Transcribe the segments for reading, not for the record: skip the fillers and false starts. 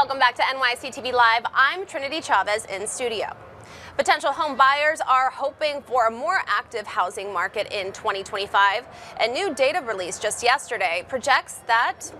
Welcome back to NYSE TV Live. I'm Trinity Chavez in studio. Potential home buyers are hoping for a more active housing market in 2025. A new data released just yesterday projects that,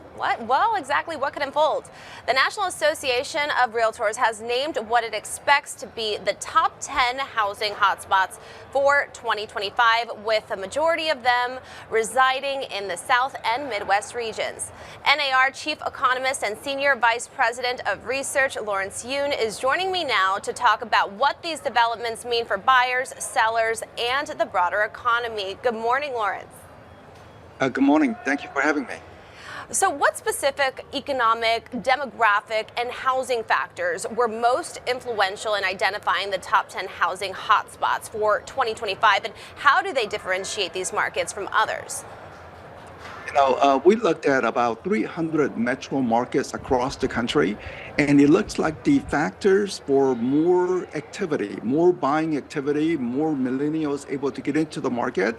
exactly what could unfold. The National Association of Realtors has named what it expects to be the top 10 housing hotspots for 2025, with a majority of them residing in the South and Midwest regions. NAR Chief Economist and Senior Vice President of Research, Lawrence Yoon, is joining me now to talk about what these developments mean for buyers, sellers, and the broader economy. Good morning, Lawrence. Good morning. Thank you for having me. So what specific economic, demographic, and housing factors were most influential in identifying the top 10 housing hotspots for 2025, and how do they differentiate these markets from others? We looked at about 300 metro markets across the country, and it looks like the factors for more activity, more buying activity, more millennials able to get into the market,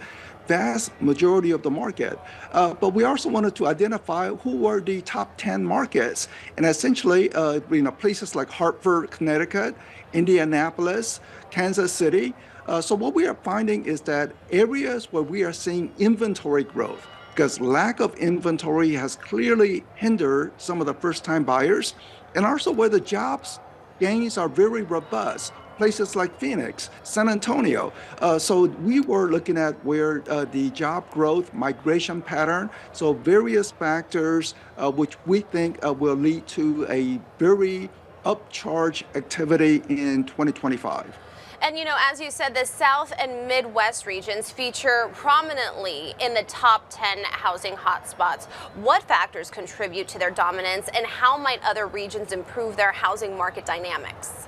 vast majority of the market. But we also wanted to identify who were the top 10 markets. And essentially, places like Hartford, Connecticut, Indianapolis, Kansas City. So what we are finding is that areas where we are seeing inventory growth, because lack of inventory has clearly hindered some of the first-time buyers, and also where the jobs gains are very robust, places like Phoenix, San Antonio. So we were looking at where the job growth, migration pattern, so various factors which we think will lead to a very upcharge activity in 2025. And, as you said, the South and Midwest regions feature prominently in the top 10 housing hotspots. What factors contribute to their dominance, and how might other regions improve their housing market dynamics?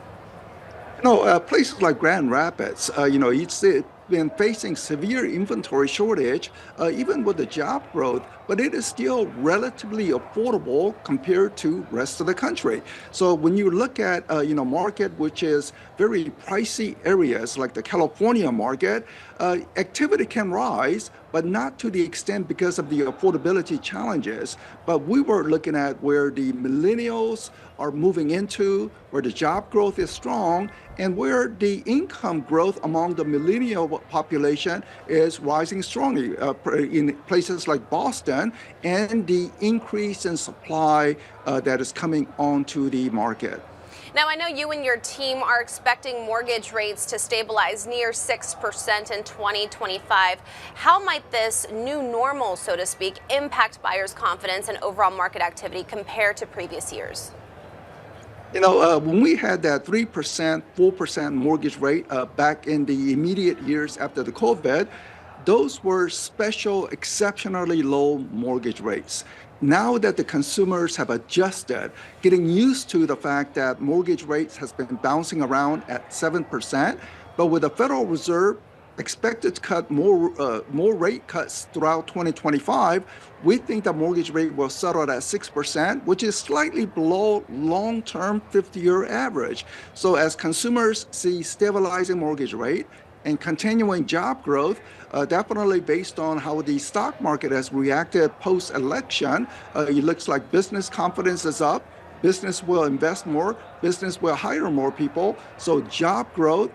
Places like Grand Rapids, it's been facing severe inventory shortage, even with the job growth, but it is still relatively affordable compared to rest of the country. So when you look at, market which is very pricey areas like the California market, activity can rise, but not to the extent because of the affordability challenges. But we were looking at where the millennials are moving into, where the job growth is strong, and where the income growth among the millennial population is rising strongly in places like Boston, and the increase in supply that is coming onto the market. Now, I know you and your team are expecting mortgage rates to stabilize near 6% in 2025. How might this new normal, so to speak, impact buyers' confidence and overall market activity compared to previous years? When we had that 3%, 4% mortgage rate back in the immediate years after the COVID, those were special, exceptionally low mortgage rates. Now that the consumers have adjusted, getting used to the fact that mortgage rates has been bouncing around at 7%, but with the Federal Reserve expected to cut more rate cuts throughout 2025, we think the mortgage rate will settle at 6%, which is slightly below long-term 50-year average. So as consumers see stabilizing mortgage rate and continuing job growth, definitely based on how the stock market has reacted post-election, it looks like business confidence is up, business will invest more, business will hire more people. So job growth,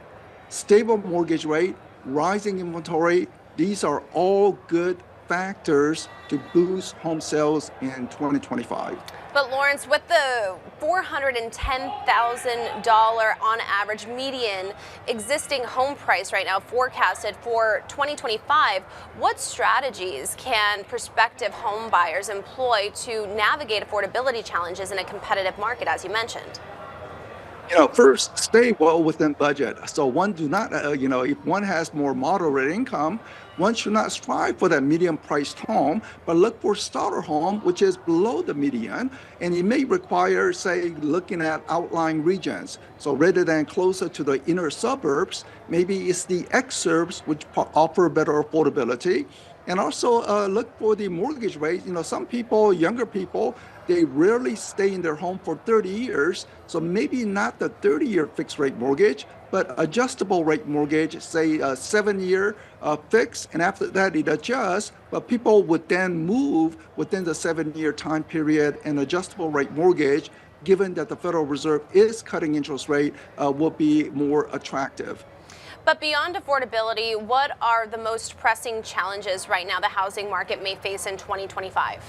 stable mortgage rate, rising inventory, these are all good factors to boost home sales in 2025. But Lawrence, with the $410,000 on average median existing home price right now forecasted for 2025, what strategies can prospective home buyers employ to navigate affordability challenges in a competitive market, as you mentioned? First, stay well within budget. So one do not, if one has more moderate income, one should not strive for that medium-priced home, but look for starter home, which is below the median. And it may require, say, looking at outlying regions. So rather than closer to the inner suburbs, maybe it's the exurbs which offer better affordability. And also look for the mortgage rate. Some people, younger people, they rarely stay in their home for 30 years. So maybe not the 30-year fixed rate mortgage, but adjustable rate mortgage, say a 7-year fix, and after that it adjusts, but people would then move within the 7-year time period, and adjustable rate mortgage given that the Federal Reserve is cutting interest rate, will be more attractive. But beyond affordability, what are the most pressing challenges right now the housing market may face in 2025?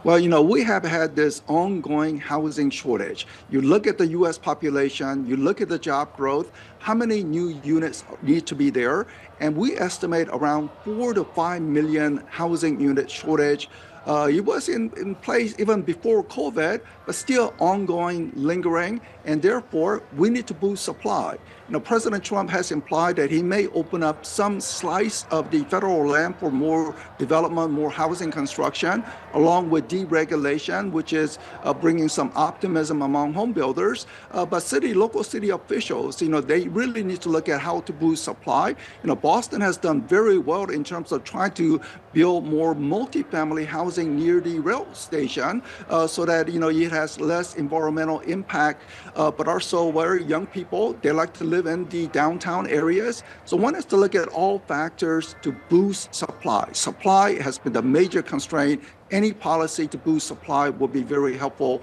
Well, we have had this ongoing housing shortage. You look at the US population, you look at the job growth, how many new units need to be there? And we estimate around 4 to 5 million housing unit shortage. It was in place even before COVID, but still ongoing, lingering, and therefore we need to boost supply. President Trump has implied that he may open up some slice of the federal land for more development, more housing construction, along with deregulation, which is bringing some optimism among home builders. But local city officials, they really need to look at how to boost supply. Boston has done very well in terms of trying to build more multifamily housing near the rail station, so that it has less environmental impact, but also where young people, they like to live in the downtown areas. So one has to look at all factors to boost supply. Supply has been the major constraint. Any policy to boost supply will be very helpful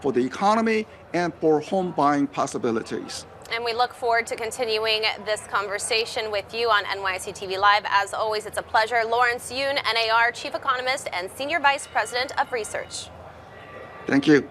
for the economy and for home buying possibilities. And we look forward to continuing this conversation with you on NYSE TV Live. As always, it's a pleasure. Lawrence Yoon, NAR Chief Economist and Senior Vice President of Research. Thank you.